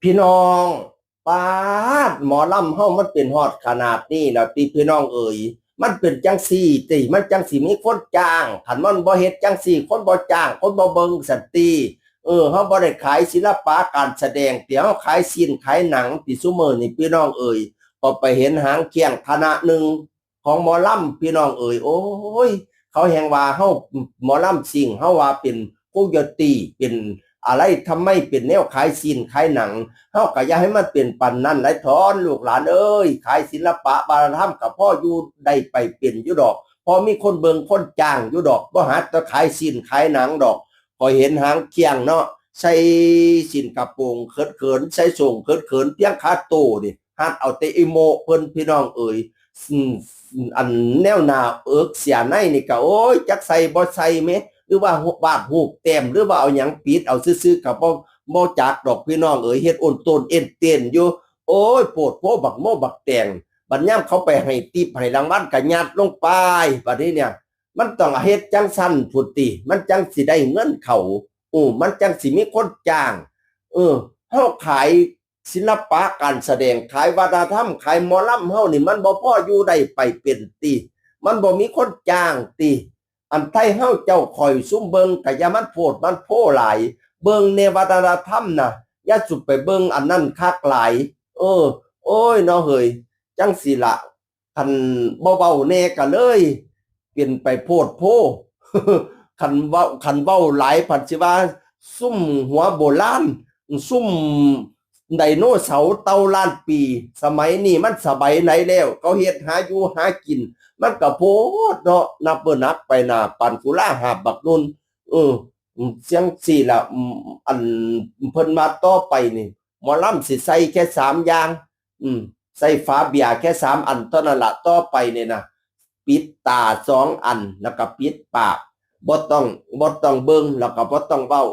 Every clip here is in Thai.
พี่น้องปาดหมอลำเฮามันเป็นฮอดขนาดนี้แล้วติพี่น้องเอ๋ยมันเป็นจังซี่ติมันจังสิมีคนจ้างคันมันบ่เฮ็ดจังซี่คนบ่จ้างคนบ่เบิ่งสันติเฮาบ่ได้ขายศิลปะการแสดงเดี๋ยวเฮาขายซีนขายหนังติซุมื้อนี่พี่น้องเอ๋ยพอไปเห็นหางเคียงคณะหนึ่งของหมอลำพี่น้องเอ๋ยโอ้ยเขาแฮงว่าเฮาหมอลำซิ่งเฮาว่าเป็นโคโยตีเป็นอะไรทำไมเป็นแนวขายซีนขายหนัง เฮาก็อย่าให้มันเป็นปันนั่นหลายทอนลูกหลานเอ้ยขายศิลปะบารธรรมกับพ่ออยู่ได้ไปเป็นอยู่ดอกพอมีคนเบิงคนจ้างอยู่ดอกบ่หาแต่ขายสินขายหนังดอกพอเห็นหางเคียงเนาะใส่สินกระโปรงเขินใส่ส่งเขินเพียงคาโตนี่ฮัดเอาแต่อีโมเพิ่นพี่น้องเอ้ยอืมอันแนวหน้าเสียในนี่ก็โอ้ยจักใส่บ่ใส่แม้หรือว่าวาดรูปแต้มหรือว่าเอาหยังปิดเอาซื่อๆกับบ่จักดอกพี่น้องเอ๋ยเฮ็ดโอนต้นเอ็นเตียนอยู่โอ้ยโพดโพบักโมบักแตงบัดยามเขาไปให้ติปให้รางวัลก็ยัดลงไปบัดนี้เนี่ยมันต้องเฮ็ดจังซั่นพุนติมันจังสิได้เงินเข้ามันจังสิมีคนจ้างเฮาขายศิลปะการแสดงขายวัฒนธรรมขายหมอลำเฮานี่มันบ่พออยู่ได้ไปเป็นติมันบ่มีคนจ้างติอันไทยเฮาเจ้าคอยซุ่มเบิงก็อย่ามันโพดมันโพหลาย เบิ่งในวัฒนธรรมนะอย่าสุดไปเบิ่งอันนั้นคักหลายโอ้ยเนาะเฮ้ยจังสิละคันเบาๆแน่ก็เลยเปลี่ยนไปโพดโพคันเว้าหลายผัดสิว่าซุ่มหัวโบราณซุ่มไดโนเสาร์เต่าล้านปีสมัยนี้มันสมัยไหนแล้วเขาเฮ็ดหาอยู่หากินมันก็โพดเนาะนับเบิ่นักไปหน้าปันกุลาหาบบักนุ่นเออ เสียงสี่ละอันเพิ่นมาต่อไปนี่หมอลำสิใส่แค่3 อย่างใส่ฝาเบียร์แค่3 อันเท่านั้นละต่อไปนี่นะปิดตา2 อันแล้วก็ปิดปากบ่ต้องเบิ่งแล้วก็บ่ต้องเว้า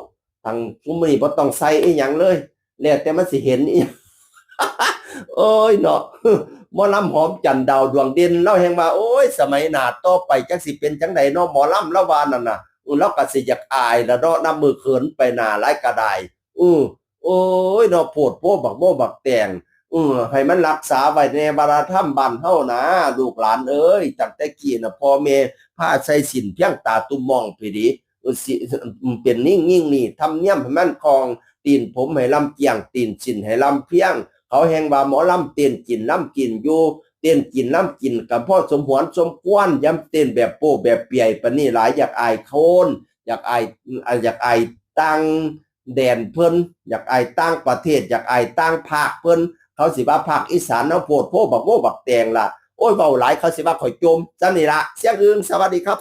ทางซุมื้อนี้บ่ต้องใส่อีหยังเลยแล้วแต่มันสิเห็นอีหยังโอ้ยเนาะหมอลำหอมจันทร์ดาวดวงเด่นเราแฮงว่าโอ้ยสมัยหน้าต่อไปจักสิเป็นจังไดเนาะหมอลำละว่านั่นน่ะ เราก็สิอยากอายแล้วเนาะน้ำมือเขินไปหน้าหลายกระไดโอ้ยเนาะโพดโพบักโมบักแตงให้มันรักษาไว้ในบารธรรมบ้านเฮานะลูกหลานเอ้ยตั้งแต่กี้น่ะพ่อแม่พาใส่สินเพียงตาตุ่มมองไปดิสิเป็นนิ่งๆนี่ทำเนียมให้มันคองตีนผมให้ลำเกียงตีนสินให้ลำเพียงเขาแห่งว่าหมอลำเต้นกินลำกินอยู่เต้นกินน้ำกินกับพ่อสมหวนสมควรย้ำเต้นแบบโป้แบบเปียปะนี่หลายอยากอายโคนอยากอายตั้งแดนเพิ่นอยากอายตั้งประเทศอยากอายตั้งภาคเพิ่นเขาสิว่าภาคอีสานเนาะโพดโพบักโมบักแตงล่ะโอ้ยเบาหลายเขาสิว่าข่อยจมจังนี่ล่ะเสียงอื่นสวัสดีครับ